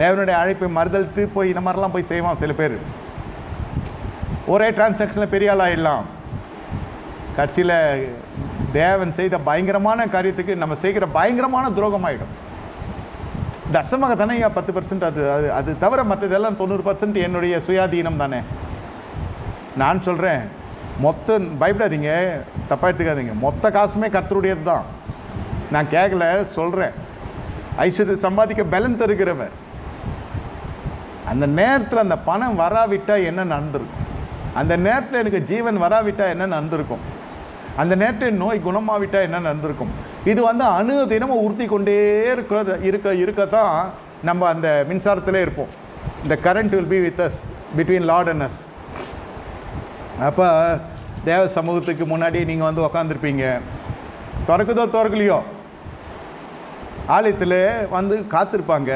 தேவனுடைய அழைப்பை மறுதளித்து போய் இந்த மாதிரிலாம் போய் செய்வான் சில பேர். ஒரே டிரான்சாக்ஷனில் பெரிய ஆள் ஆகிடலாம். கடைசியில் தேவன் செய்த பயங்கரமான காரியத்துக்கு நம்ம செய்கிற பயங்கரமான துரோகம் ஆகிடும். தசமாக தானே 10%, அது அது அது தவிர மற்றதெல்லாம் 90% என்னுடைய சுயாதீனம் தானே. நான் சொல்கிறேன், பயப்படாதீங்க, தப்பாக எடுத்துக்காதீங்க, மொத்த காசுமே கர்த்தருடையது தான். நான் கேட்கல, சொல்கிறேன். ஐஸ்வர்யத்தை சம்பாதிக்க பலன் தருகிறவர். அந்த நேரத்தில் அந்த பணம் வராவிட்டால் என்ன நடந்திருக்கும்? அந்த நேரத்தில் எனக்கு ஜீவன் வராவிட்டால் என்ன நடந்திருக்கும்? அந்த நேரத்தில் நோய் குணமாவிட்டால் என்ன நடந்திருக்கும்? இது அணுதினமும் உறுத்தி கொண்டே இருக்கத்தான் நம்ம அந்த மின்சாரத்திலே இருப்போம். இந்த current will be with us between lord and us. அப்போ தேவ சமூகத்துக்கு முன்னாடி நீங்கள் உக்காந்துருப்பீங்க. திறக்குதோ திறக்கலையோ ஆலயத்தில் காத்திருப்பாங்க.